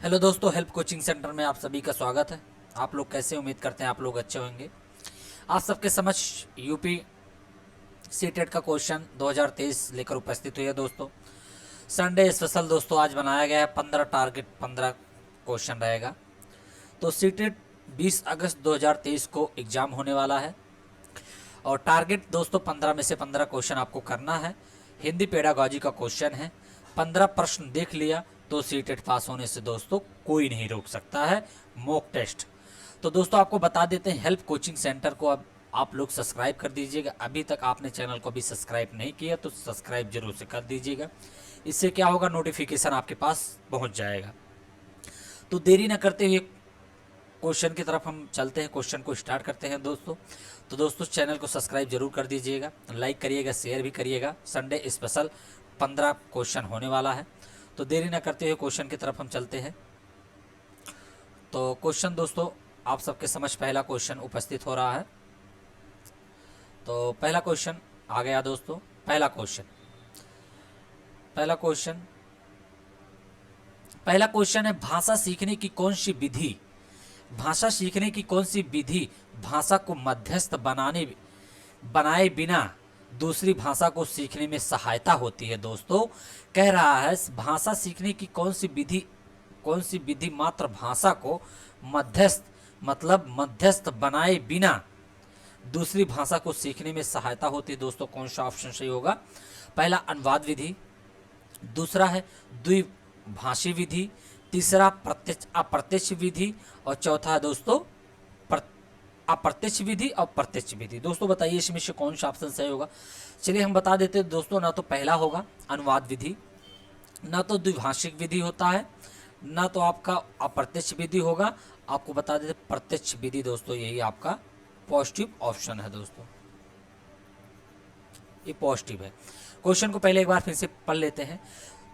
Hello दोस्तों, help coaching centre में आप सभी का स्वागत है। आप लोग कैसे? उम्मीद करते हैं आप लोग अच्छे होंगे। आप सबके समक्ष यूपी सीटेट का क्वेश्चन 2023 लेकर उपस्थित हुई है दोस्तों। संडे स्पेशल दोस्तों आज बनाया गया है। 15 टारगेट 15 क्वेश्चन रहेगा। तो सीटेट 20 अगस्त 2023 को एग्ज़ाम होने वाला है और टारगेट दोस्तों 15 में से 15 क्वेश्चन आपको करना है। हिंदी पेडागॉजी का क्वेश्चन है। 15 प्रश्न देख लिया तो सीटेट पास होने से दोस्तों कोई नहीं रोक सकता है। Mock test. तो दोस्तों आपको बता देते हैं, हेल्प कोचिंग सेंटर को अब आप लोग सब्सक्राइब कर दीजिएगा। अभी तक आपने चैनल को भी सब्सक्राइब नहीं किया तो सब्सक्राइब जरूर से कर दीजिएगा। इससे क्या होगा, नोटिफिकेशन आपके पास पहुंच जाएगा। तो देरी न करते हुए क्वेश्चन की तरफ हम चलते हैं, क्वेश्चन को स्टार्ट करते हैं दोस्तों। तो दोस्तों चैनल को सब्सक्राइब जरूर कर दीजिएगा, लाइक करिएगा, शेयर भी करिएगा। संडे स्पेशल 15 क्वेश्चन होने वाला है। तो देरी न करते हुए क्वेश्चन की तरफ हम चलते हैं। तो क्वेश्चन दोस्तों आप सबके समझ पहला क्वेश्चन उपस्थित हो रहा है। तो पहला क्वेश्चन आ गया दोस्तों। पहला क्वेश्चन है, भाषा सीखने की कौन सी विधि भाषा को मध्यस्थ बनाए बिना दूसरी भाषा को सीखने में सहायता होती है। दोस्तों कह रहा है, भाषा सीखने की कौन सी विधि मात्र भाषा को मध्यस्थ बनाए बिना दूसरी भाषा को सीखने में सहायता होती है। दोस्तों कौन सा ऑप्शन सही होगा? पहला अनुवाद विधि, दूसरा है द्विभाषी विधि, तीसरा अप्रत्यक्ष विधि और चौथा है दोस्तों अप्रत्यक्ष विधि और प्रत्यक्ष विधि। दोस्तों बताइए इसमें से कौन सा ऑप्शन सही होगा? चलिए हम बता देते हैं दोस्तों, ना तो पहला होगा अनुवाद विधि, ना तो द्विभाषिक विधि होता है, ना तो आपका अप्रत्यक्ष विधि होगा। आपको बता देते प्रत्यक्ष विधि दोस्तों, यही आपका पॉजिटिव ऑप्शन है दोस्तों, ये पॉजिटिव है। क्वेश्चन को पहले एक बार फिर से पढ़ लेते हैं।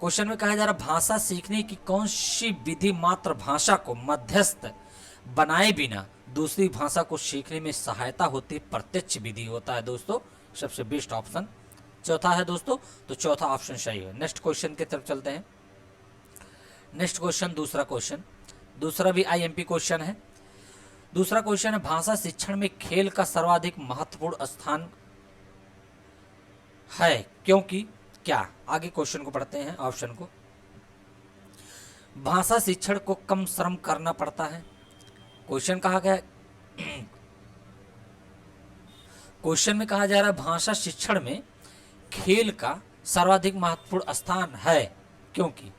क्वेश्चन में कहा जा रहा, भाषा सीखने की कौन सी विधि मात्र भाषा को मध्यस्थ बनाए बिना दूसरी भाषा को सीखने में सहायता होती है? प्रत्यक्ष विधि होता है दोस्तों, सबसे बेस्ट ऑप्शन चौथा है दोस्तों। तो चौथा ऑप्शन सही है। नेक्स्ट क्वेश्चन की तरफ चलते हैं। नेक्स्ट क्वेश्चन दूसरा भी आईएमपी क्वेश्चन है। दूसरा क्वेश्चन है, भाषा शिक्षण में खेल का सर्वाधिक महत्वपूर्ण स्थान है क्योंकि क्या? आगे क्वेश्चन को पढ़ते हैं, ऑप्शन को। भाषा शिक्षण को कम श्रम करना पड़ता है। क्वेश्चन कहा गया, क्वेश्चन में कहा जा रहा है भाषा शिक्षण में खेल का सर्वाधिक महत्वपूर्ण स्थान है क्योंकि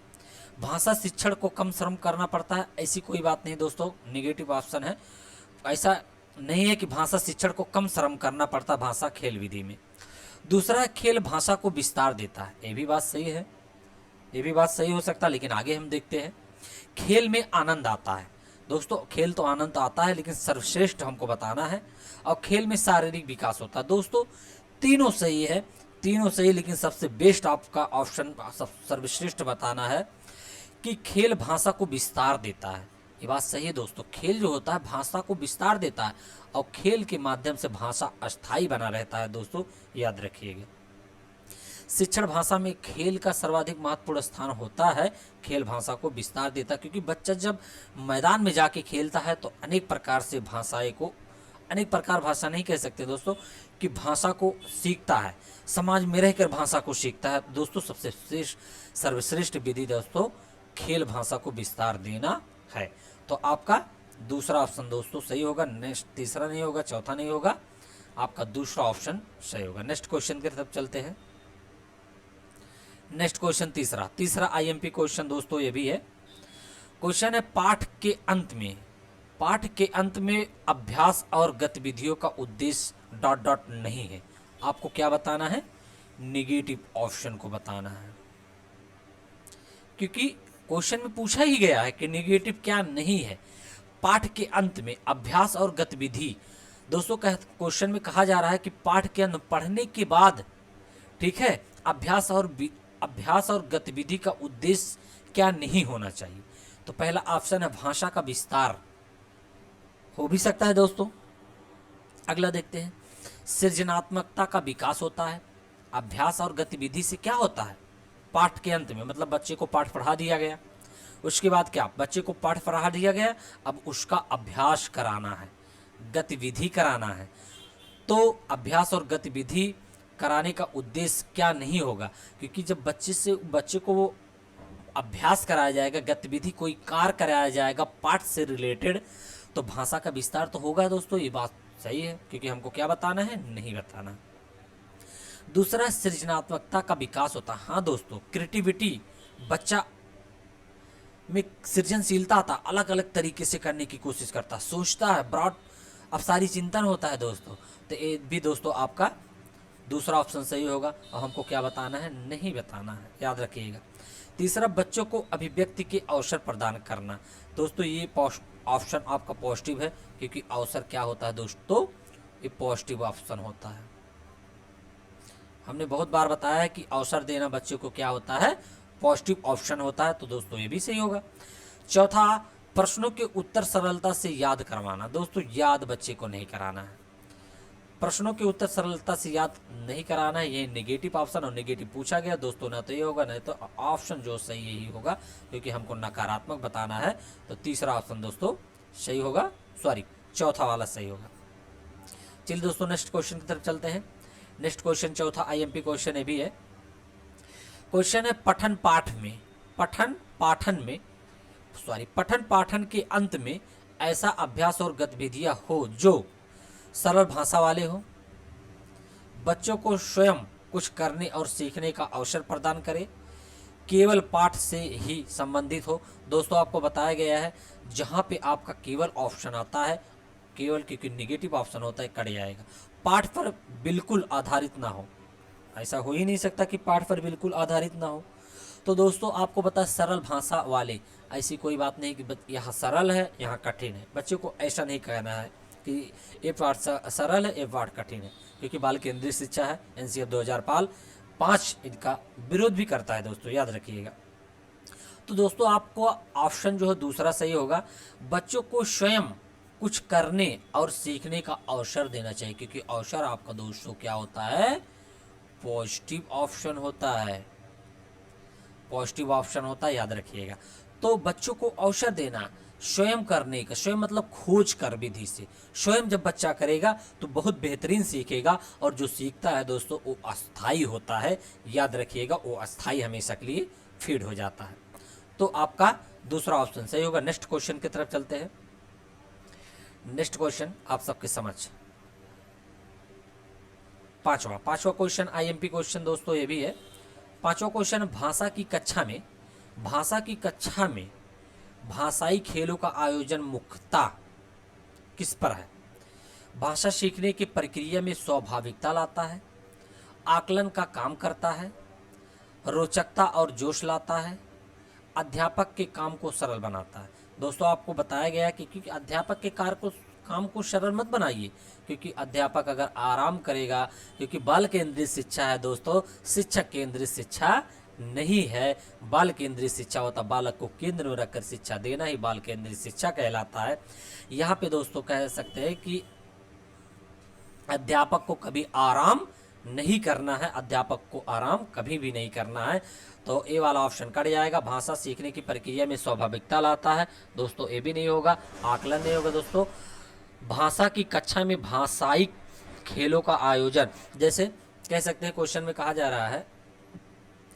भाषा शिक्षण को कम श्रम करना पड़ता है। ऐसी कोई बात नहीं दोस्तों, निगेटिव ऑप्शन है। ऐसा नहीं है कि भाषा शिक्षण को कम श्रम करना पड़ता भाषा खेल विधि में। दूसरा, खेल भाषा को विस्तार देता है। ये भी बात सही है, ये भी बात सही हो सकता है, लेकिन आगे हम देखते हैं। खेल में आनंद आता है दोस्तों, खेल तो आनंद आता है लेकिन सर्वश्रेष्ठ हमको बताना है। और खेल में शारीरिक विकास होता है। दोस्तों तीनों सही है, तीनों सही, लेकिन सबसे बेस्ट आपका ऑप्शन सर्वश्रेष्ठ बताना है कि खेल भाषा को विस्तार देता है। ये बात सही है दोस्तों, खेल जो होता है भाषा को विस्तार देता है और खेल के माध्यम से भाषा अस्थायी बना रहता है। दोस्तों याद रखिएगा, शिक्षण भाषा में खेल का सर्वाधिक महत्वपूर्ण स्थान होता है। खेल भाषा को विस्तार देता है क्योंकि बच्चा जब मैदान में जाके खेलता है तो अनेक प्रकार से अनेक प्रकार भाषा नहीं कह सकते दोस्तों, कि भाषा को सीखता है, समाज में रहकर भाषा को सीखता है। दोस्तों सबसे सर्वश्रेष्ठ विधि दोस्तों खेल भाषा को विस्तार देना है। तो आपका दूसरा ऑप्शन दोस्तों सही होगा। नेक्स्ट तीसरा नहीं होगा, चौथा नहीं होगा, आपका दूसरा ऑप्शन सही होगा। नेक्स्ट क्वेश्चन की तरफ चलते हैं। नेक्स्ट क्वेश्चन तीसरा आईएमपी क्वेश्चन दोस्तों ये भी है। क्वेश्चन है, पाठ के अंत में अभ्यास और गतिविधियों का उद्देश्य ... नहीं है। आपको क्या बताना है? निगेटिव ऑप्शन को बताना है, क्योंकि क्वेश्चन में पूछा ही गया है कि निगेटिव क्या नहीं है। पाठ के अंत में अभ्यास और गतिविधि दोस्तों क्वेश्चन में कहा जा रहा है कि पाठ के अंत पढ़ने के बाद, ठीक है, अभ्यास और गतिविधि का उद्देश्य क्या नहीं होना चाहिए? तो पहला ऑप्शन है भाषा का विस्तार, हो भी सकता है दोस्तों। अगला देखते हैं, सृजनात्मकता का विकास होता है। अभ्यास और गतिविधि से क्या होता है? पाठ के अंत में, मतलब बच्चे को पाठ पढ़ा दिया गया, उसके बाद क्या, बच्चे को पाठ पढ़ा दिया गया, अब उसका अभ्यास कराना है, गतिविधि कराना है। तो अभ्यास और गतिविधि कराने का उद्देश्य क्या नहीं होगा, क्योंकि जब बच्चे को वो अभ्यास कराया जाएगा, गतिविधि कोई कार्य कराया जाएगा पाठ से रिलेटेड, तो भाषा का विस्तार तो होगा दोस्तों। ये बात सही है, क्योंकि हमको क्या बताना है, नहीं बताना है। दूसरा, सृजनात्मकता का विकास होता है। हाँ दोस्तों, क्रिएटिविटी, बच्चा में सृजनशीलता आता, अलग अलग तरीके से करने की कोशिश करता, सोचता है, ब्रॉड अवसारी चिंतन होता है दोस्तों। तो ये भी दोस्तों आपका दूसरा ऑप्शन सही होगा। और हमको क्या बताना है, नहीं बताना है, याद रखिएगा। तीसरा, बच्चों को अभिव्यक्ति के अवसर प्रदान करना। दोस्तों ये ऑप्शन आपका पॉजिटिव है, क्योंकि अवसर क्या होता है दोस्तों, ये पॉजिटिव ऑप्शन होता है। हमने बहुत बार बताया है कि अवसर देना बच्चों को क्या होता है, पॉजिटिव ऑप्शन होता है, तो दोस्तों ये भी सही होगा। चौथा, प्रश्नों के उत्तर सरलता से याद करवाना। दोस्तों याद बच्चे को नहीं कराना है, प्रश्नों के उत्तर सरलता से याद नहीं कराना है, ये नेगेटिव ऑप्शन, और नेगेटिव पूछा गया दोस्तों, ना तो ये होगा, नहीं तो ऑप्शन जो सही यही होगा, क्योंकि हमको नकारात्मक बताना है। तो तीसरा ऑप्शन दोस्तों सही होगा, सॉरी चौथा वाला सही होगा। चलिए दोस्तों नेक्स्ट क्वेश्चन की तरफ चलते हैं। नेक्स्ट क्वेश्चन चौथा आईएमपी क्वेश्चन है भी है। क्वेश्चन है पठन पाठन के अंत में ऐसा अभ्यास और गतिविधियां हो जो सरल भाषा वाले हो, बच्चों को स्वयं कुछ करने और सीखने का अवसर प्रदान करे, केवल पाठ से ही संबंधित हो। दोस्तों आपको बताया गया है, जहाँ पे आपका केवल ऑप्शन आता है, केवल क्योंकि निगेटिव ऑप्शन होता है, कट जाएगा। पाठ पर बिल्कुल आधारित ना हो, ऐसा हो ही नहीं सकता कि पाठ पर बिल्कुल आधारित ना हो। तो दोस्तों आपको पता है सरल भाषा वाले, ऐसी कोई बात नहीं कि यहाँ सरल है यहाँ कठिन है। बच्चे को ऐसा नहीं कहना है कि ये पाठ सरल है ये पाठ कठिन है, क्योंकि बाल केंद्रीय शिक्षा है, एनसीएफ 2005 इनका विरोध भी करता है दोस्तों, याद रखिएगा। तो दोस्तों आपको ऑप्शन जो है दूसरा सही होगा, बच्चों को स्वयं कुछ करने और सीखने का अवसर देना चाहिए, क्योंकि अवसर आपका दोस्तों क्या होता है, पॉजिटिव ऑप्शन होता है, पॉजिटिव ऑप्शन होता है, याद रखिएगा। तो बच्चों को अवसर देना स्वयं करने का, स्वयं मतलब खोज कर विधि से, स्वयं जब बच्चा करेगा तो बहुत बेहतरीन सीखेगा, और जो सीखता है दोस्तों वो अस्थाई होता है, याद रखिएगा, वो अस्थाई हमेशा के लिए फीड हो जाता है। तो आपका दूसरा ऑप्शन सही होगा। नेक्स्ट क्वेश्चन की तरफ चलते हैं। नेक्स्ट क्वेश्चन आप सबके समझ पांचवा क्वेश्चन आईएमपी क्वेश्चन दोस्तों ये भी है। पांचवा क्वेश्चन, भाषा की कक्षा में भाषाई खेलों का आयोजन मुख्यतः किस पर है। भाषा सीखने की प्रक्रिया में स्वाभाविकता लाता है, आकलन का काम करता है, रोचकता और जोश लाता है, अध्यापक के काम को सरल बनाता है। दोस्तों आपको बताया गया कि क्योंकि अध्यापक के काम को सरल मत बनाइए, क्योंकि अध्यापक अगर आराम करेगा, क्योंकि बाल केंद्रित शिक्षा है दोस्तों, शिक्षक केंद्रित शिक्षा नहीं है। बाल केंद्रित शिक्षा होता, बालक को केंद्र में रखकर शिक्षा देना ही बाल केंद्रित शिक्षा कहलाता है। यहाँ पे दोस्तों कह सकते हैं कि अध्यापक को कभी आराम नहीं करना है, अध्यापक को आराम कभी भी नहीं करना है। तो ए वाला ऑप्शन कट जाएगा। भाषा सीखने की प्रक्रिया में स्वाभाविकता लाता है, दोस्तों ए भी नहीं होगा। आकलन नहीं होगा दोस्तों। भाषा की कक्षा में भाषाई खेलों का आयोजन, जैसे कह सकते हैं क्वेश्चन में कहा जा रहा है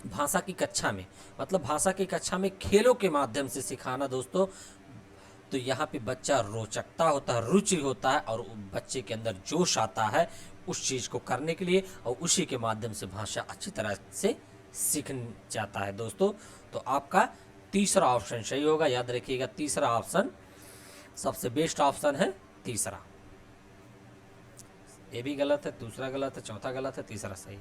भाषा की कक्षा में, मतलब भाषा की कक्षा में खेलों के माध्यम से सिखाना दोस्तों। तो यहाँ पे बच्चा रोचकता होता है, रुचि होता है, और बच्चे के अंदर जोश आता है उस चीज़ को करने के लिए, और उसी के माध्यम से भाषा अच्छी तरह से सीख जाता है दोस्तों। तो आपका तीसरा ऑप्शन सही होगा, याद रखिएगा। तीसरा ऑप्शन सबसे बेस्ट ऑप्शन है, तीसरा। ये भी गलत है, दूसरा गलत है, चौथा गलत है, तीसरा सही।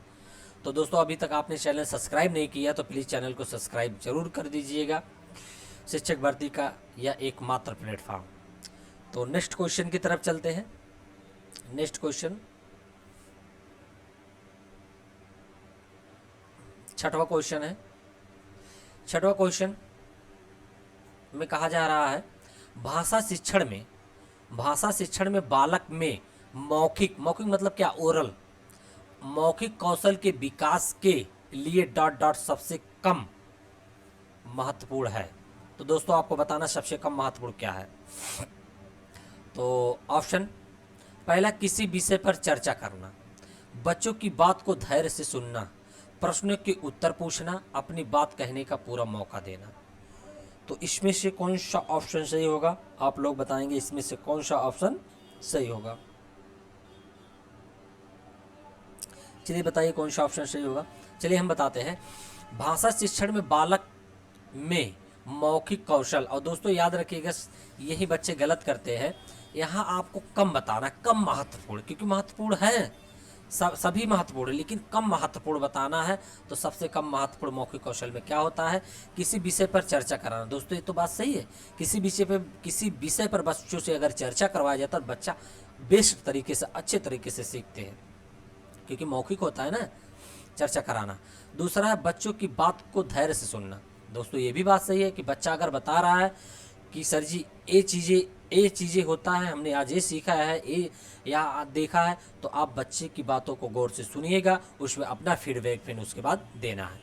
तो दोस्तों अभी तक आपने चैनल सब्सक्राइब नहीं किया तो प्लीज़ चैनल को सब्सक्राइब जरूर कर दीजिएगा। शिक्षक भर्ती का यह एकमात्र प्लेटफॉर्म। तो नेक्स्ट क्वेश्चन की तरफ चलते हैं। नेक्स्ट क्वेश्चन छठवां क्वेश्चन है। छठवां क्वेश्चन में कहा जा रहा है भाषा शिक्षण में बालक में मौखिक मतलब क्या, ओरल मौखिक कौशल के विकास के लिए ... सबसे कम महत्वपूर्ण है। तो दोस्तों आपको बताना सबसे कम महत्वपूर्ण क्या है। तो ऑप्शन पहला, किसी विषय पर चर्चा करना, बच्चों की बात को धैर्य से सुनना, प्रश्नों के उत्तर पूछना, अपनी बात कहने का पूरा मौका देना। तो इसमें से कौन सा ऑप्शन सही होगा, आप लोग बताएंगे इसमें से कौन सा ऑप्शन सही होगा। चलिए बताइए कौन सा ऑप्शन सही होगा। चलिए हम बताते हैं। भाषा शिक्षण में बालक में मौखिक कौशल, और दोस्तों याद रखिएगा यही बच्चे गलत करते हैं, यहाँ आपको कम बताना, कम महत्वपूर्ण, क्योंकि महत्वपूर्ण है सभी महत्वपूर्ण, लेकिन कम महत्वपूर्ण बताना है। तो सबसे कम महत्वपूर्ण मौखिक कौशल में क्या होता है, किसी विषय पर चर्चा कराना। दोस्तों ये तो बात सही है, किसी विषय पर बच्चों से अगर चर्चा करवाया जाता है तो बच्चा बेस्ट तरीके से, अच्छे तरीके से सीखते हैं, क्योंकि मौखिक होता है ना चर्चा कराना। दूसरा है बच्चों की बात को धैर्य से सुनना। दोस्तों ये भी बात सही है कि बच्चा अगर बता रहा है कि सर जी ये चीज़ें होता है, हमने आज ये सीखा है, ये या देखा है, तो आप बच्चे की बातों को गौर से सुनिएगा, उसमें अपना फीडबैक फिर उसके बाद देना है।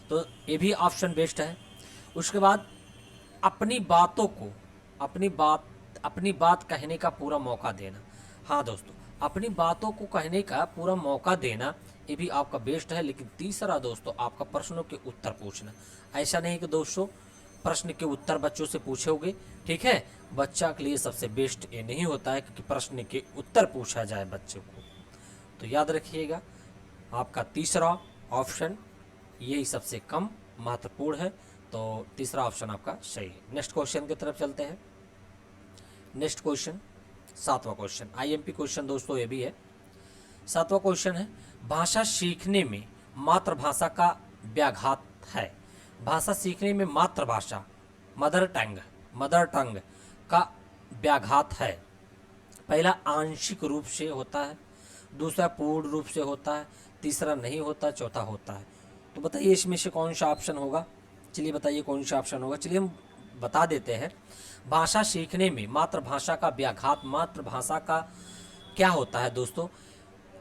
तो ये भी ऑप्शन बेस्ट है। उसके बाद अपनी बात कहने का पूरा मौका देना। हाँ दोस्तों, अपनी बातों को कहने का पूरा मौका देना, ये भी आपका बेस्ट है। लेकिन तीसरा दोस्तों आपका प्रश्नों के उत्तर पूछना। ऐसा नहीं कि दोस्तों प्रश्न के उत्तर बच्चों से पूछोगे, ठीक है, बच्चा के लिए सबसे बेस्ट ये नहीं होता है कि प्रश्न के उत्तर पूछा जाए बच्चे को। तो याद रखिएगा आपका तीसरा ऑप्शन यही सबसे कम महत्वपूर्ण है। तो तीसरा ऑप्शन आपका सही है। नेक्स्ट क्वेश्चन की तरफ चलते हैं। नेक्स्ट क्वेश्चन 7वां क्वेश्चन, आईएमपी क्वेश्चन दोस्तों ये भी है। 7वां क्वेश्चन है, भाषा सीखने में मातृभाषा का व्याघात है। भाषा सीखने में मातृभाषा मदर टंग का व्याघात है। पहला आंशिक रूप से होता है, दूसरा पूर्ण रूप से होता है, तीसरा नहीं होता, चौथा होता है। तो बताइए इसमें से कौन सा ऑप्शन होगा। चलिए बताइए कौन सा ऑप्शन होगा। चलिए हम बता देते हैं। भाषा सीखने में मातृभाषा का व्याघात, मातृभाषा का क्या होता है दोस्तों,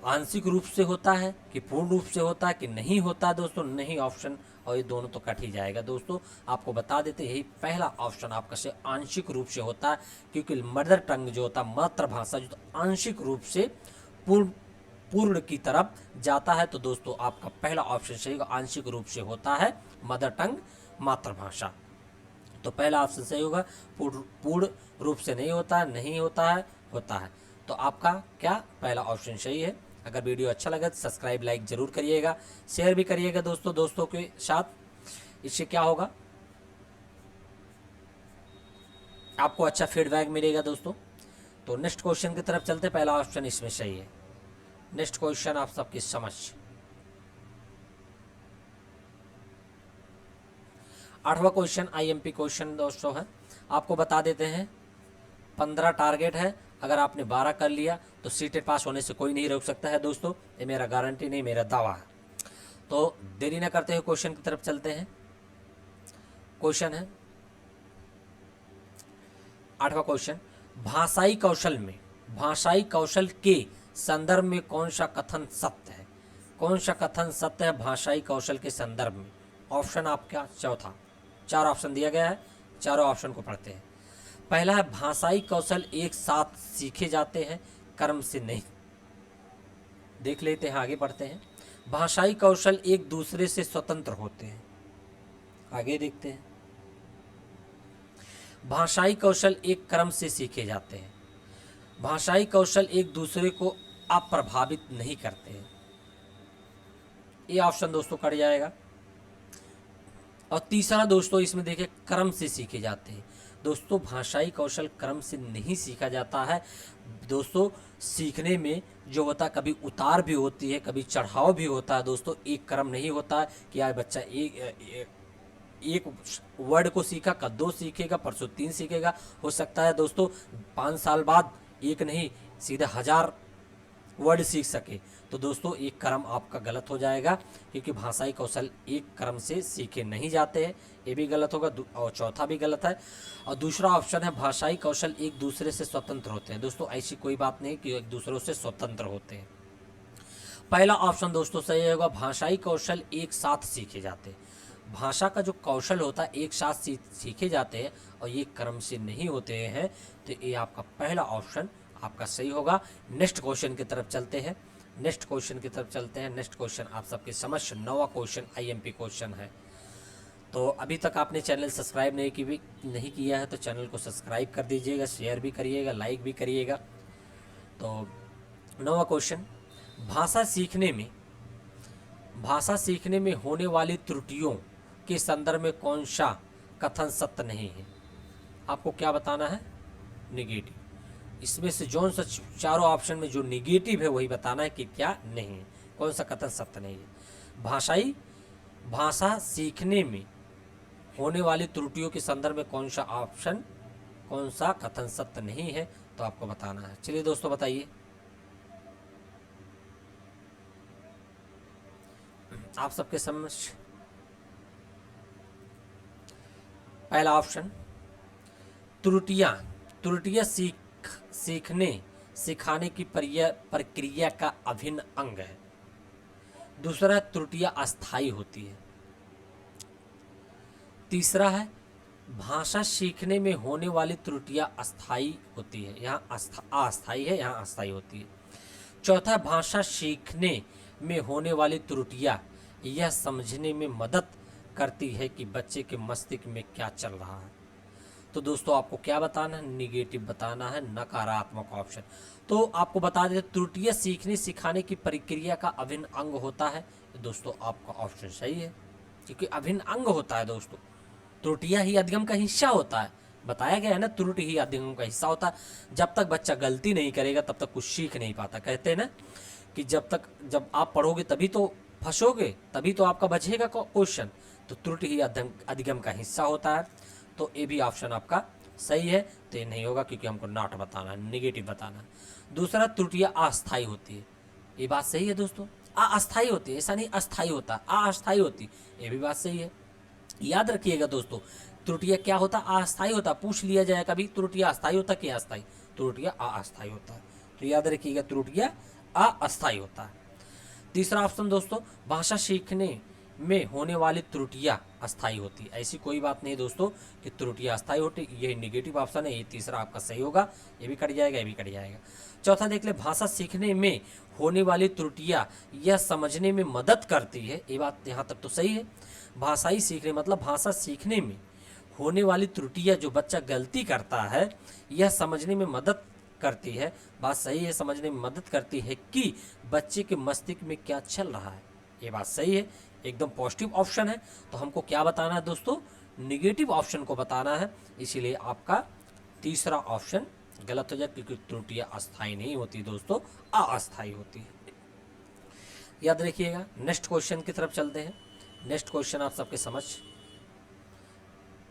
आंशिक रूप से होता है कि पूर्ण रूप से होता है कि नहीं होता है दोस्तों, नहीं ऑप्शन, और ये दोनों तो कट ही जाएगा दोस्तों। आपको बता देते यही पहला ऑप्शन आपका से आंशिक रूप से होता है, क्योंकि मदर टंग जो होता है, मातृभाषा जो आंशिक रूप से पूर्ण की तरफ जाता है। तो दोस्तों आपका पहला ऑप्शन सही होगा, आंशिक रूप से होता है मदर टंग मातृभाषा। तो पहला ऑप्शन सही होगा, पूर्ण रूप से नहीं होता है, नहीं होता है, होता है। तो आपका क्या पहला ऑप्शन सही है। अगर वीडियो अच्छा लगे तो सब्सक्राइब लाइक जरूर करिएगा, शेयर भी करिएगा दोस्तों के साथ। इससे क्या होगा, आपको अच्छा फीडबैक मिलेगा दोस्तों। तो नेक्स्ट क्वेश्चन की तरफ चलते, पहला ऑप्शन इसमें सही है। नेक्स्ट क्वेश्चन आप सबकी समझ। 8वां क्वेश्चन आईएमपी क्वेश्चन दोस्तों है। आपको बता देते हैं 15 टारगेट है, अगर आपने 12 कर लिया तो सीटें पास होने से कोई नहीं रोक सकता है दोस्तों, ये मेरा गारंटी नहीं, मेरा दावा है। तो देरी न करते हुए क्वेश्चन की तरफ चलते हैं। क्वेश्चन है 8वां क्वेश्चन, भाषाई कौशल के संदर्भ में कौन सा कथन सत्य है। कौन सा कथन सत्य है भाषाई कौशल के संदर्भ में। ऑप्शन आपका चौथा, 4 ऑप्शन दिया गया है, चारों ऑप्शन को पढ़ते हैं। पहला है भाषाई कौशल एक साथ सीखे जाते हैं, कर्म से नहीं। देख लेते हैं, आगे बढ़ते हैं। भाषाई कौशल एक दूसरे से स्वतंत्र होते हैं, आगे देखते हैं। भाषाई कौशल एक क्रम से सीखे जाते हैं। भाषाई कौशल एक दूसरे को अप्रभावित नहीं करते हैं। ये ऑप्शन दोस्तों कट जाएगा। और तीसरा दोस्तों इसमें देखिए, क्रम से सीखे जाते हैं। दोस्तों भाषाई कौशल क्रम से नहीं सीखा जाता है दोस्तों। सीखने में जो होता है, कभी उतार भी होती है, कभी चढ़ाव भी होता है दोस्तों। एक क्रम नहीं होता है कि आज बच्चा एक वर्ड को सीखा, कल 2 सीखेगा, परसों 3 सीखेगा। हो सकता है दोस्तों 5 साल बाद एक नहीं सीधे 1000 वर्ड सीख सके। तो दोस्तों एक क्रम आपका गलत हो जाएगा, क्योंकि भाषाई कौशल एक क्रम से सीखे नहीं जाते हैं, ये भी गलत होगा। और चौथा भी गलत है। और दूसरा ऑप्शन है भाषाई कौशल एक दूसरे से स्वतंत्र होते हैं। दोस्तों ऐसी कोई बात नहीं कि एक दूसरों से स्वतंत्र होते हैं। पहला ऑप्शन दोस्तों सही होगा, भाषाई कौशल एक साथ सीखे जाते हैं। भाषा का जो कौशल होता है एक साथ सीखे जाते हैं और ये क्रम से नहीं होते हैं, तो ये आपका पहला ऑप्शन आपका सही होगा। नेक्स्ट क्वेश्चन की तरफ चलते हैं। नेक्स्ट क्वेश्चन आप सबके समझ 9वां क्वेश्चन आईएमपी क्वेश्चन है। तो अभी तक आपने चैनल सब्सक्राइब नहीं किया है तो चैनल को सब्सक्राइब कर दीजिएगा, शेयर भी करिएगा, लाइक भी करिएगा। तो 9वां क्वेश्चन, भाषा सीखने में होने वाली त्रुटियों के संदर्भ में कौन सा कथन सत्य नहीं है? आपको क्या बताना है? निगेटिव। इसमें से जो सा चारों ऑप्शन में जो निगेटिव है वही बताना है कि क्या नहीं है, कौन सा कथन सत्य नहीं है। भाषा सीखने में होने वाली त्रुटियों के संदर्भ में कौन सा कथन सत्य नहीं है, तो आपको बताना है। चलिए दोस्तों बताइए। आप सबके समझ पहला ऑप्शन, त्रुटियां सिखाने की प्रक्रिया का अभिन्न अंग है। दूसरा, त्रुटियां अस्थायी होती है। तीसरा है, भाषा सीखने में होने वाली त्रुटियां अस्थायी होती है, यहाँ अस्थायी है, यहाँ अस्थायी होती है। चौथा, भाषा सीखने में होने वाली त्रुटियां यह समझने में मदद करती है कि बच्चे के मस्तिष्क में क्या चल रहा है। तो दोस्तों आपको क्या बताना है? निगेटिव बताना है, नकारात्मक ऑप्शन। तो आपको बता दें, त्रुटियां सिखाने की प्रक्रिया का अभिन्न अंग होता है। दोस्तों आपका ऑप्शन सही है, क्योंकि अभिन्न अंग होता है दोस्तों। त्रुटियां ही अधिगम का हिस्सा होता है, बताया गया है ना, त्रुटि ही अधिगम का हिस्सा होता है। जब तक बच्चा गलती नहीं करेगा तब तक कुछ सीख नहीं पाता। कहते हैं ना कि जब आप पढ़ोगे तभी तो फंसोगे, तभी तो आपका बचेगा क्वेश्चन। तो त्रुटि ही अधिगम का हिस्सा होता है। तो ये भी ऑप्शन आपका सही है। तो ये नहीं होगा क्योंकि हमको नॉट बताना है, निगेटिव बताना है। दूसरा, त्रुटियां अस्थायी होती है। ये बात सही है दोस्तों, अस्थायी होती है, ऐसा नहीं अस्थायी होता, अस्थायी होती, ये भी बात सही है। याद रखिएगा दोस्तों, त्रुटियां क्या होता? अस्थायी होता। पूछ लिया जाए कभी त्रुटियां अस्थायी होता कि अस्थायी? त्रुटियां अस्थायी होता है। तो याद रखिएगा, त्रुटियां अस्थायी होता है। तीसरा ऑप्शन दोस्तों, भाषा सीखने में होने वाली त्रुटियां अस्थायी होती है। ऐसी कोई बात नहीं दोस्तों कि त्रुटियां अस्थायी होती, यही निगेटिव ऑप्शन है। ये तीसरा आपका सही होगा, ये भी कट जाएगा, ये भी कट जाएगा। चौथा देख ले, भाषा सीखने में होने वाली त्रुटियां यह समझने में मदद करती है। ये बात यहाँ तक तो सही है। भाषाई सीखने मतलब भाषा सीखने में होने वाली त्रुटियां जो बच्चा गलती करता है यह समझने में मदद करती है। बात सही है, समझने में मदद करती है कि बच्चे के मस्तिष्क में क्या चल रहा है। ये बात सही है, एकदम पॉजिटिव ऑप्शन है। तो हमको क्या बताना है दोस्तों? निगेटिव ऑप्शन को बताना है। इसीलिए आपका तीसरा ऑप्शन गलत हो जाए, क्योंकि त्रुटियां अस्थायी नहीं होती दोस्तों, अस्थायी होती है। याद रखिएगा। नेक्स्ट क्वेश्चन की तरफ चलते हैं। नेक्स्ट क्वेश्चन आप सबके समझ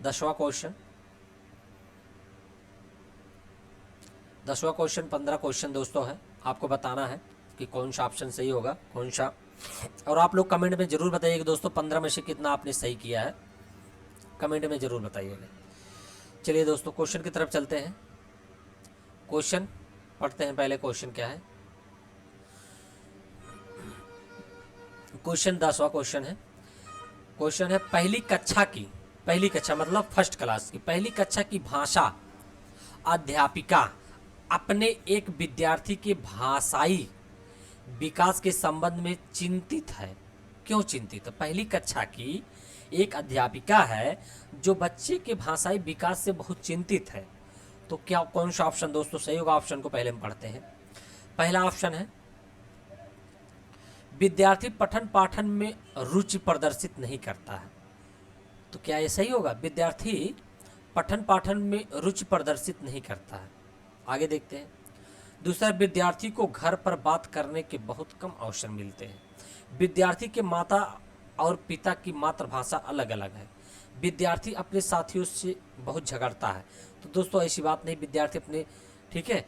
10वां क्वेश्चन 15 क्वेश्चन दोस्तों है। आपको बताना है कि कौन सा ऑप्शन सही होगा, कौन सा। और आप लोग कमेंट में जरूर बताइएगा दोस्तों 15 में से कितना आपने सही किया है, कमेंट में जरूर बताइएगा। चलिए दोस्तों क्वेश्चन की तरफ चलते हैं। क्वेश्चन पढ़ते हैं। पहले क्वेश्चन क्या है? क्वेश्चन 10वां क्वेश्चन है। क्वेश्चन है, पहली कक्षा मतलब फर्स्ट क्लास की, पहली कक्षा की भाषा अध्यापिका अपने एक विद्यार्थी के भाषाई विकास के संबंध में चिंतित है। क्यों चिंतित है? पहली कक्षा की एक अध्यापिका है जो बच्चे के भाषाई विकास से बहुत चिंतित है। तो क्या कौन सा ऑप्शन दोस्तों सही होगा? ऑप्शन को पहले हम पढ़ते हैं। पहला ऑप्शन है, विद्यार्थी पठन पाठन में रुचि प्रदर्शित नहीं करता है। तो क्या ये सही होगा? विद्यार्थी पठन पाठन में रुचि प्रदर्शित नहीं करता है। आगे देखते हैं। दूसरा, विद्यार्थी को घर पर बात करने के बहुत कम अवसर मिलते हैं। विद्यार्थी के माता और पिता की मातृभाषा अलग अलग है। विद्यार्थी अपने साथियों से बहुत झगड़ता है। तो दोस्तों ऐसी बात नहीं, विद्यार्थी अपने ठीक है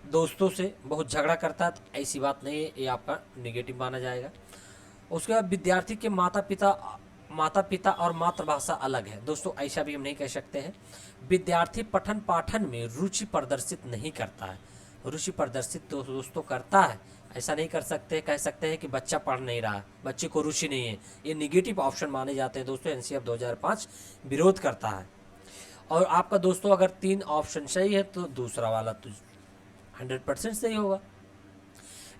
दोस्तों से बहुत झगड़ा करता है, तो ऐसी बात नहीं है, ये आपका निगेटिव माना जाएगा। उसके बाद विद्यार्थी के माता पिता और मातृभाषा अलग है। दोस्तों ऐसा भी हम नहीं कह सकते हैं। विद्यार्थी पठन पाठन में रुचि प्रदर्शित नहीं करता है। रुचि प्रदर्शित तो दोस्तों करता है, ऐसा नहीं कर सकते, कह सकते हैं कि बच्चा पढ़ नहीं रहा, बच्चे को रुचि नहीं है। ये निगेटिव ऑप्शन माने जाते हैं दोस्तों, एनसीएफ 2005 विरोध करता है। और आपका दोस्तों अगर 3 ऑप्शन सही है तो दूसरा वाला तो 100% सही होगा।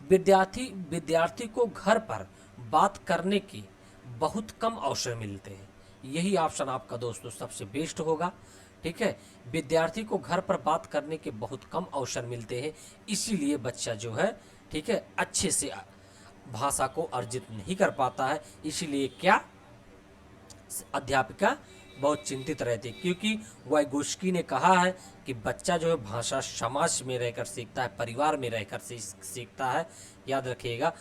विद्यार्थी को घर पर बात करने के बहुत कम अवसर मिलते हैं, यही ऑप्शन आपका दोस्तों सबसे बेस्ट होगा। ठीक है, विद्यार्थी को घर पर बात करने के बहुत कम अवसर मिलते हैं, इसीलिए बच्चा जो है, ठीक है, अच्छे से भाषा को अर्जित नहीं कर पाता है। इसीलिए क्या अध्यापिका बहुत चिंतित रहती, क्योंकि वाइगोस्की ने कहा है कि बच्चा जो है भाषा समाज में रहकर सीखता है, परिवार में रहकर सीखता है। याद रखिएगा,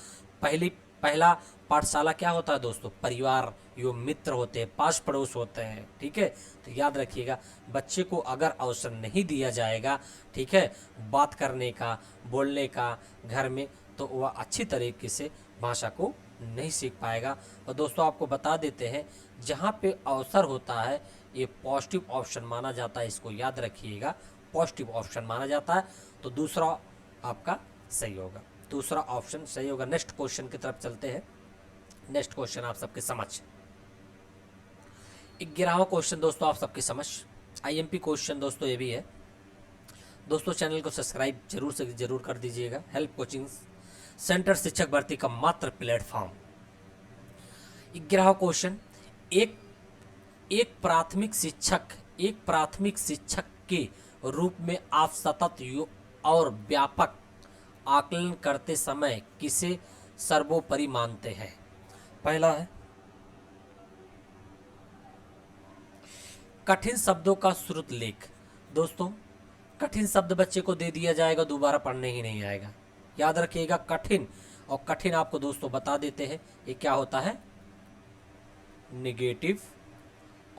पहला पाठशाला क्या होता है दोस्तों? परिवार, यो मित्र होते हैं, पास पड़ोस होते हैं। ठीक है, तो याद रखिएगा, बच्चे को अगर अवसर नहीं दिया जाएगा, ठीक है, बात करने का, बोलने का घर में, तो वह अच्छी तरीके से भाषा को नहीं सीख पाएगा। और दोस्तों आपको बता देते हैं, जहाँ पे अवसर होता है ये पॉजिटिव ऑप्शन माना जाता है, इसको याद रखिएगा, पॉजिटिव ऑप्शन माना जाता है। तो दूसरा आपका सही होगा, दूसरा ऑप्शन सही होगा। नेक्स्ट क्वेश्चन की तरफ चलते हैं। नेक्स्ट क्वेश्चन आप सबके समझ, 11वां क्वेश्चन दोस्तों आप सबके समझ आईएमपी क्वेश्चन दोस्तों ये भी है। दोस्तों चैनल को सब्सक्राइब जरूर से जरूर कर दीजिएगा। हेल्प कोचिंग सेंटर शिक्षक भर्ती का मात्र प्लेटफॉर्म। 11वां क्वेश्चन, एक प्राथमिक शिक्षक के रूप में आप सतत और व्यापक आकलन करते समय किसे सर्वोपरि मानते हैं? पहला है कठिन शब्दों का श्रुत लेख। दोस्तों कठिन शब्द बच्चे को दे दिया जाएगा, दोबारा पढ़ने ही नहीं आएगा। याद रखिएगा, कठिन, और कठिन आपको दोस्तों बता देते हैं ये क्या होता है, नेगेटिव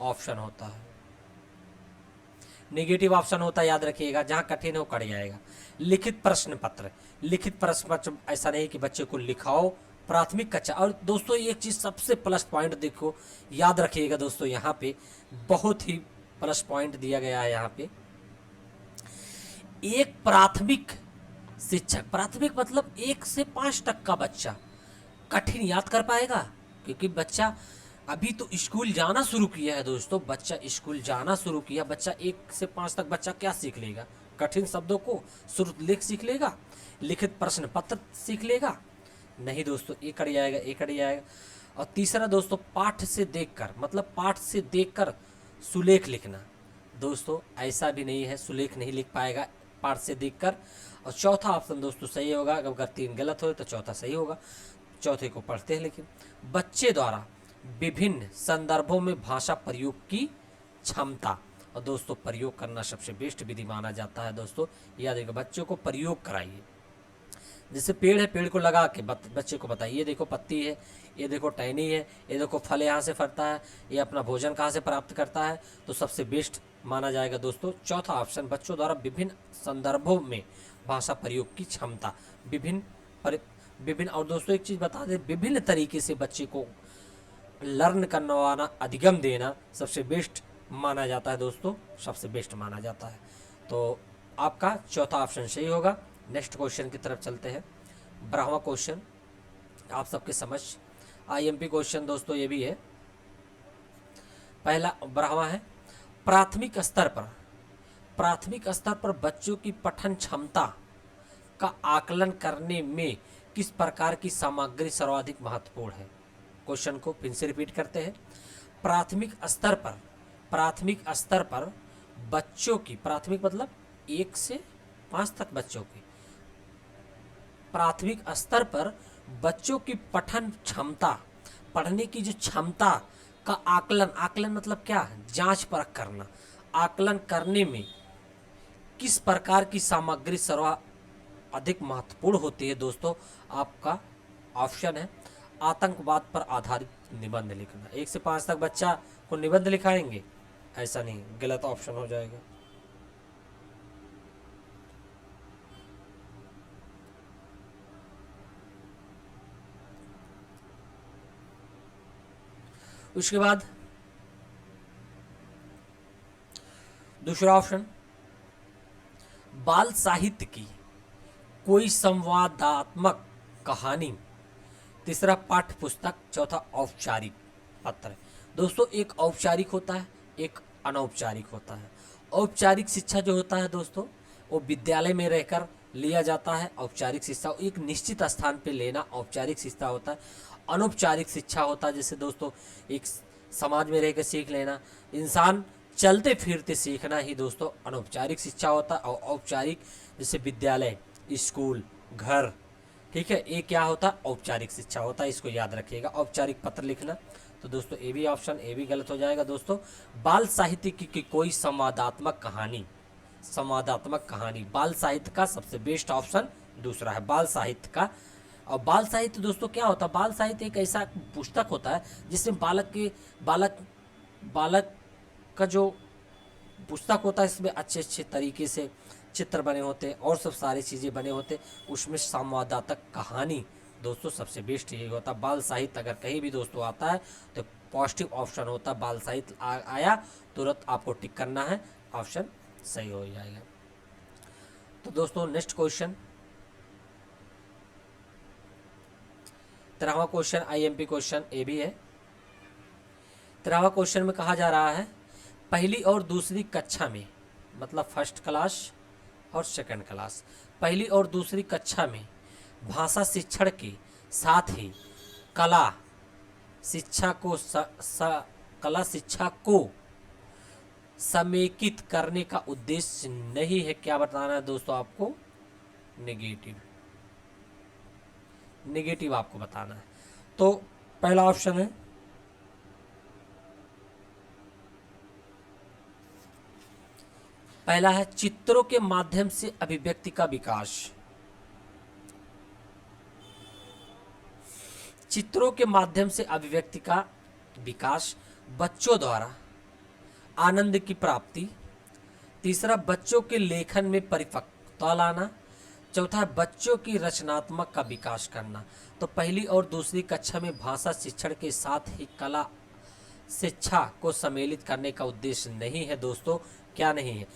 ऑप्शन होता है। नेगेटिव ऑप्शन होता है, याद रखिएगा, जहां कठिन है वो कट जाएगा। लिखित प्रश्न पत्र, लिखित प्रश्न पत्र ऐसा नहीं कि बच्चे को लिखाओ, प्राथमिक कक्षा। और दोस्तों एक चीज सबसे प्लस पॉइंट देखो, याद रखिएगा दोस्तों, यहाँ पे बहुत ही प्लस पॉइंट दिया गया है। यहाँ पे एक प्राथमिक शिक्षक, प्राथमिक मतलब 1 से 5 तक का बच्चा कठिन याद कर पाएगा, क्योंकि बच्चा अभी तो स्कूल जाना शुरू किया है दोस्तों। बच्चा स्कूल जाना शुरू किया, बच्चा 1 से 5 तक बच्चा क्या सीख लेगा? कठिन शब्दों को श्रुत लेख सीख लेगा, लिखित प्रश्न पत्र सीख लेगा? नहीं दोस्तों, एक कट जाएगा, एक कट जाएगा। और तीसरा दोस्तों, पाठ से देखकर, मतलब पाठ से देखकर सुलेख लिखना। दोस्तों ऐसा भी नहीं है, सुलेख नहीं लिख पाएगा पाठ से देखकर। और चौथा ऑप्शन दोस्तों सही होगा, अगर 3 गलत हो तो चौथा सही होगा। चौथे को पढ़ते हैं, लेकिन बच्चे द्वारा विभिन्न संदर्भों में भाषा प्रयोग की क्षमता। और दोस्तों प्रयोग करना सबसे बेस्ट विधि माना जाता है। दोस्तों याद रखिए, बच्चों को प्रयोग कराइए। जैसे पेड़ है, पेड़ को लगा के बच्चे को बताइए, ये देखो पत्ती है, ये देखो टहनी है, ये देखो फल यहाँ से फलता है, ये अपना भोजन कहाँ से प्राप्त करता है, तो सबसे बेस्ट माना जाएगा दोस्तों चौथा ऑप्शन, बच्चों द्वारा विभिन्न संदर्भों में भाषा प्रयोग की क्षमता। विभिन्न और दोस्तों एक चीज़ बता दें, विभिन्न तरीके से बच्चे को लर्न करवाना, अधिगम देना सबसे बेस्ट माना जाता है दोस्तों, सबसे बेस्ट माना जाता है। तो आपका चौथा ऑप्शन सही होगा। नेक्स्ट क्वेश्चन की तरफ चलते हैं। 12वां क्वेश्चन आप सबके समझ आईएमपी क्वेश्चन दोस्तों ये भी है। पहला 12वां है, प्राथमिक स्तर पर बच्चों की पठन क्षमता का आकलन करने में किस प्रकार की सामग्री सर्वाधिक महत्वपूर्ण है? क्वेश्चन को फिर से रिपीट करते हैं। प्राथमिक स्तर पर बच्चों की, प्राथमिक मतलब 1 से 5 तक बच्चों की, प्राथमिक स्तर पर बच्चों की पठन क्षमता, पढ़ने की जो क्षमता का आकलन मतलब क्या है? जांच परख करना। आकलन करने में किस प्रकार की सामग्री सर्वाधिक महत्वपूर्ण होती है? दोस्तों आपका ऑप्शन है आतंकवाद पर आधारित निबंध लिखना। 1 से 5 तक बच्चा को निबंध लिखाएंगे? ऐसा नहीं, गलत ऑप्शन हो जाएगा। उसके बाद दूसरा ऑप्शन, बाल साहित्य की कोई संवादात्मक कहानी, तीसरा पाठ्य पुस्तक, चौथा औपचारिक पत्र। दोस्तों एक औपचारिक होता है, एक अनौपचारिक होता है। औपचारिक शिक्षा जो होता है दोस्तों वो विद्यालय में रहकर लिया जाता है। औपचारिक शिक्षा एक निश्चित स्थान पे लेना औपचारिक शिक्षा होता है। अनौपचारिक शिक्षा होता है जैसे दोस्तों एक समाज में रहकर सीख लेना, इंसान चलते फिरते सीखना ही दोस्तों अनौपचारिक शिक्षा होता है। और औपचारिक जैसे विद्यालय, स्कूल, घर, ठीक है, ये क्या होता है औपचारिक शिक्षा होता है, इसको याद रखिएगा। औपचारिक पत्र लिखना, तो दोस्तों ए भी ऑप्शन ए भी गलत हो जाएगा। दोस्तों बाल साहित्य की कोई संवादात्मक कहानी, संवादात्मक कहानी बाल साहित्य का सबसे बेस्ट ऑप्शन दूसरा है, बाल साहित्य का। और बाल साहित्य दोस्तों क्या होता है, बाल साहित्य एक ऐसा पुस्तक होता है जिसमें बालक का जो पुस्तक होता है इसमें अच्छे अच्छे तरीके से चित्र बने होते हैं और सब सारी चीज़ें बने होते हैं, उसमें संवादात्मक कहानी दोस्तों सबसे बेस्ट यही होता है। बाल साहित्य अगर कहीं भी दोस्तों आता है तो पॉजिटिव ऑप्शन होता है, बाल साहित्य आया तुरंत आपको टिक करना है, ऑप्शन सही हो जाएगा। तो दोस्तों नेक्स्ट क्वेश्चन, 13वां क्वेश्चन आईएमपी क्वेश्चन ए भी है। 13वां क्वेश्चन में कहा जा रहा है पहली और दूसरी कक्षा में, मतलब फर्स्ट क्लास और सेकंड क्लास, पहली और दूसरी कक्षा में भाषा शिक्षण के साथ ही कला शिक्षा को समेकित करने का उद्देश्य नहीं है। क्या बताना है दोस्तों आपको, नेगेटिव आपको बताना है। तो पहला ऑप्शन है पहला है चित्रों के माध्यम से अभिव्यक्ति का विकास, चित्रों के माध्यम से अभिव्यक्ति का विकास, बच्चों द्वारा आनंद की प्राप्ति, तीसरा बच्चों के लेखन में परिपक्वता लाना, चौथा बच्चों की रचनात्मक का विकास करना। तो पहली और दूसरी कक्षा में भाषा शिक्षण के साथ ही कला शिक्षा को सम्मिलित करने का उद्देश्य नहीं है दोस्तों, क्या नहीं है,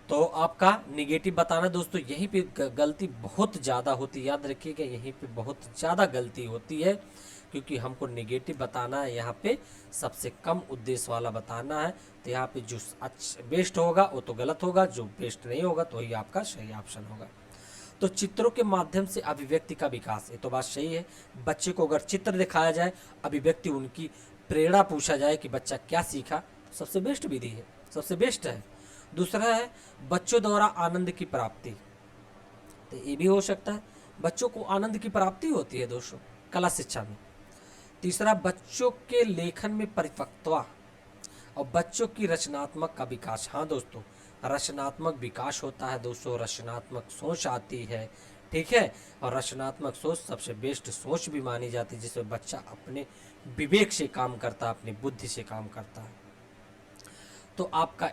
तो आपका निगेटिव बताना। दोस्तों यहीं पे गलती बहुत ज़्यादा होती है, याद रखिएगा यहीं पे बहुत ज़्यादा गलती होती है, क्योंकि हमको निगेटिव बताना है, यहाँ पे सबसे कम उद्देश्य वाला बताना है। तो यहाँ पे जो बेस्ट होगा वो तो गलत होगा, जो बेस्ट नहीं होगा तो ही आपका सही ऑप्शन होगा। तो चित्रों के माध्यम से अभिव्यक्ति का विकास, ये तो बात सही है। बच्चे को अगर चित्र दिखाया जाए, अभिव्यक्ति उनकी प्रेरणा पूछा जाए कि बच्चा क्या सीखा, सबसे बेस्ट विधि है, सबसे बेस्ट है। दूसरा है बच्चों द्वारा आनंद की प्राप्ति, तो ये भी हो सकता है, बच्चों को आनंद की प्राप्ति होती है दोस्तों कला शिक्षा में। तीसरा बच्चों के लेखन में परिपक्वता और बच्चों की रचनात्मक का विकास। हाँ दोस्तों रचनात्मक विकास होता है दोस्तों, रचनात्मक सोच आती है, ठीक है, और रचनात्मक सोच सबसे बेस्ट सोच भी मानी जाती है, जिसमें बच्चा अपने विवेक से काम करता है, अपनी बुद्धि से काम करता है। तो आपका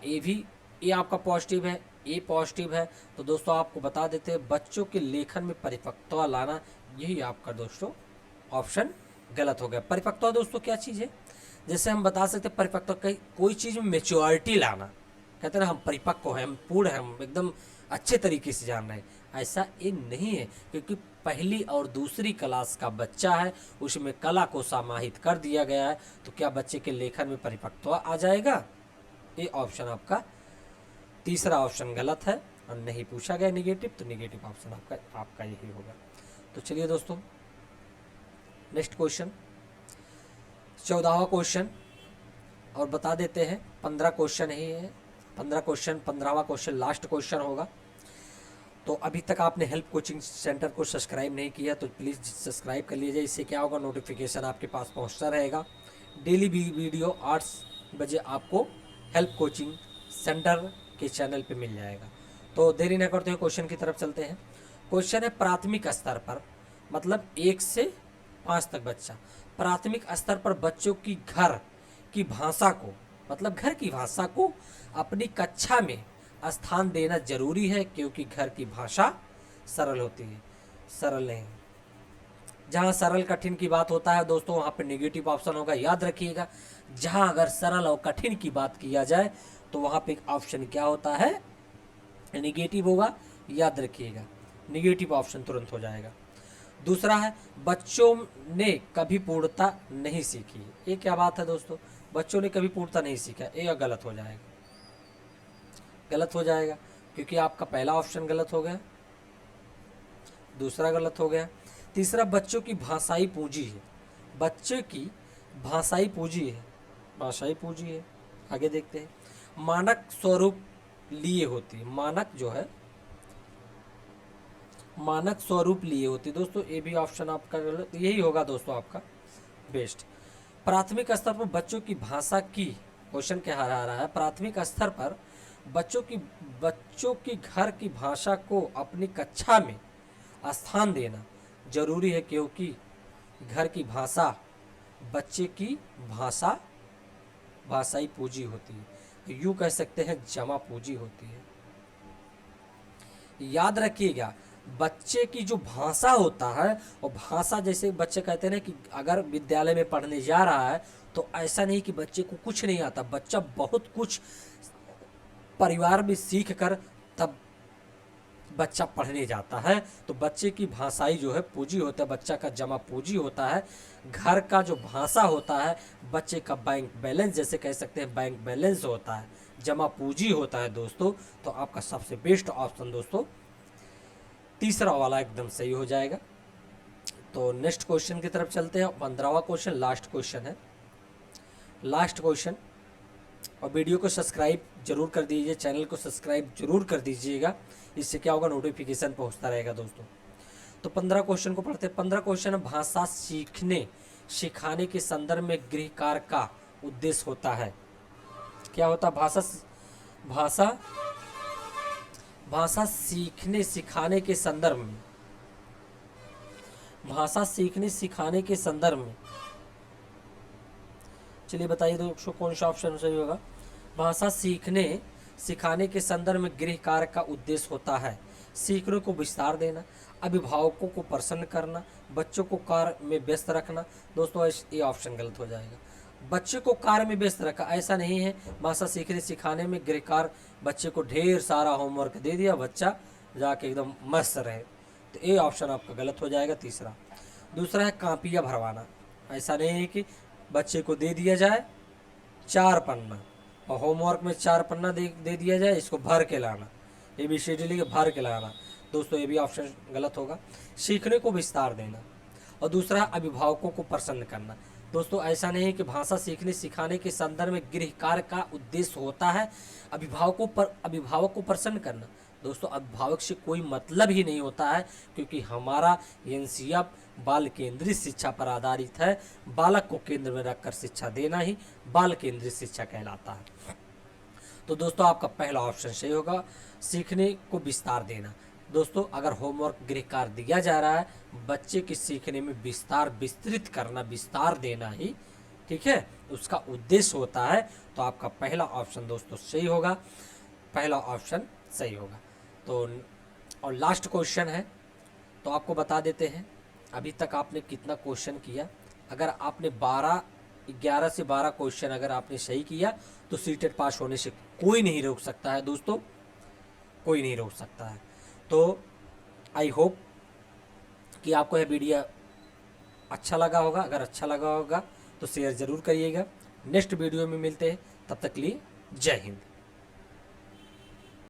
ये आपका पॉजिटिव है, ये पॉजिटिव है। तो दोस्तों आपको बता देते हैं बच्चों के लेखन में परिपक्वता लाना, यही आपका दोस्तों ऑप्शन गलत हो गया। परिपक्वता दोस्तों क्या चीज़ है, जैसे हम बता सकते हैं परिपक्वता कोई चीज़ में मेच्योरिटी लाना, कहते हैं ना हम परिपक्व हैं, हम पूर्ण हैं, हम एकदम अच्छे तरीके से जान रहे हैं, ऐसा ये नहीं है, क्योंकि पहली और दूसरी क्लास का बच्चा है, उसमें कला को समाहित कर दिया गया है, तो क्या बच्चे के लेखन में परिपक्वता आ जाएगा, ये ऑप्शन आपका तीसरा ऑप्शन गलत है और नहीं पूछा गया निगेटिव, तो निगेटिव ऑप्शन आपका यही होगा। तो चलिए दोस्तों नेक्स्ट क्वेश्चन 14वां क्वेश्चन, और बता देते हैं 15 क्वेश्चन ही है, 15 क्वेश्चन 15वां क्वेश्चन लास्ट क्वेश्चन होगा। तो अभी तक आपने हेल्प कोचिंग सेंटर को सब्सक्राइब नहीं किया तो प्लीज़ सब्सक्राइब कर लीजिए, इससे क्या होगा नोटिफिकेशन आपके पास पहुंचता रहेगा। डेली वीडियो 8 बजे आपको हेल्प कोचिंग सेंटर के चैनल पे मिल जाएगा। तो देरी न करते हुए क्वेश्चन की तरफ चलते हैं। क्वेश्चन है प्राथमिक स्तर पर, मतलब 1 से 5 तक बच्चा, प्राथमिक स्तर पर बच्चों की घर की भाषा को, मतलब घर की भाषा को अपनी कक्षा में स्थान देना जरूरी है, क्योंकि घर की भाषा सरल होती है, सरल नहीं। जहाँ सरल कठिन की बात होता है दोस्तों वहाँ पे नेगेटिव ऑप्शन होगा, याद रखिएगा। जहाँ अगर सरल और कठिन की बात किया जाए तो वहाँ पे ऑप्शन क्या होता है, नेगेटिव होगा, याद रखिएगा, नेगेटिव ऑप्शन तुरंत हो जाएगा। दूसरा है बच्चों ने कभी पूर्णता नहीं सीखी। ये क्या बात है दोस्तों, बच्चों ने कभी पूर्णता नहीं सीखा, ये गलत हो जाएगा, गलत हो जाएगा, क्योंकि आपका पहला ऑप्शन गलत हो गया, दूसरा गलत हो गया। तीसरा बच्चों की भाषाई पूंजी है, बच्चे की भाषाई पूंजी है, भाषाई पूंजी है। आगे देखते हैं। मानक स्वरूप लिए होती है, मानक जो है मानक स्वरूप लिए होती है। दोस्तों ये भी ऑप्शन आपका गलत, यही होगा दोस्तों आपका बेस्ट। प्राथमिक स्तर पर बच्चों की भाषा की, क्वेश्चन क्या आ रहा है, प्राथमिक स्तर पर बच्चों की घर की भाषा को अपनी कक्षा में स्थान देना जरूरी है, क्योंकि घर की भाषा बच्चे की भाषाई पूंजी होती है, तो यूँ कह सकते हैं जमा पूंजी होती है। याद रखिएगा, बच्चे की जो भाषा होता है, और भाषा जैसे बच्चे कहते हैं ना कि अगर विद्यालय में पढ़ने जा रहा है तो ऐसा नहीं कि बच्चे को कुछ नहीं आता, बच्चा बहुत कुछ परिवार में सीख कर तब बच्चा पढ़ने जाता है। तो बच्चे की भाषाई जो है पूंजी होता है, बच्चा का जमा पूंजी होता है। घर का जो भाषा होता है बच्चे का बैंक बैलेंस, जैसे कह सकते हैं बैंक बैलेंस होता है, जमा पूंजी होता है दोस्तों। तो आपका सबसे बेस्ट ऑप्शन दोस्तों तीसरा वाला एकदम सही हो जाएगा। तो नेक्स्ट क्वेश्चन की तरफ चलते हैं। 15वां क्वेश्चन लास्ट क्वेश्चन है, लास्ट क्वेश्चन। और वीडियो को सब्सक्राइब जरूर कर दीजिए, चैनल को सब्सक्राइब जरूर कर दीजिएगा, इससे क्या होगा नोटिफिकेशन पहुंचता रहेगा दोस्तों। तो 15 क्वेश्चन को पढ़ते हैं। 15 क्वेश्चन है, भाषा सीखने सिखाने के संदर्भ में गृह कार्य का उद्देश्य होता है। क्या होता है, भाषा सीखने सिखाने के संदर्भ में, भाषा सीखने सिखाने के संदर्भ में, चलिए बताइए दोस्तों कौन सा ऑप्शन सही होगा। भाषा सीखने सिखाने के संदर्भ में गृह कार्य का उद्देश्य होता है सीखने को विस्तार देना, अभिभावकों को प्रसन्न करना, बच्चों को कार्य में व्यस्त रखना। दोस्तों ये ऑप्शन गलत हो जाएगा, बच्चे को कार्य में व्यस्त रखा ऐसा नहीं है। भाषा सीखने सिखाने में गृह कार्य, बच्चे को ढेर सारा होमवर्क दे दिया, बच्चा जाके एकदम मस्त रहे, तो ये ऑप्शन आपका गलत हो जाएगा तीसरा। दूसरा है कापियाँ भरवाना, ऐसा नहीं है कि बच्चे को दे दिया जाए 4 पन्ना और होमवर्क में 4 पन्ना दे दिया जाए, इसको भर के लाना, ABCD लिख के भर के लाना। दोस्तों ये भी ऑप्शन गलत होगा। सीखने को विस्तार देना, और दूसरा अभिभावकों को प्रसन्न करना। दोस्तों ऐसा नहीं है कि भाषा सीखने सिखाने के संदर्भ में गृह कार्य का उद्देश्य होता है अभिभावक को प्रसन्न करना। दोस्तों अभिभावक से कोई मतलब ही नहीं होता है, क्योंकि हमारा एनसीएफ बाल केंद्रित शिक्षा पर आधारित है। बालक को केंद्र में रखकर शिक्षा देना ही बाल केंद्रित शिक्षा कहलाता है। तो दोस्तों आपका पहला ऑप्शन सही होगा, सीखने को विस्तार देना। दोस्तों अगर होमवर्क गृह कार्य दिया जा रहा है, बच्चे के सीखने में विस्तृत करना, विस्तार देना ही ठीक है उसका उद्देश्य होता है। तो आपका पहला ऑप्शन दोस्तों सही होगा, पहला ऑप्शन सही होगा। तो और लास्ट क्वेश्चन है, तो आपको बता देते हैं अभी तक आपने कितना क्वेश्चन किया। अगर आपने 11 से 12 क्वेश्चन अगर आपने सही किया तो सीटेट पास होने से कोई नहीं रोक सकता है दोस्तों, कोई नहीं रोक सकता है। तो आई होप कि आपको यह वीडियो अच्छा लगा होगा, अगर अच्छा लगा होगा तो शेयर ज़रूर करिएगा। नेक्स्ट वीडियो में मिलते हैं, तब तक के लिए जय हिंद।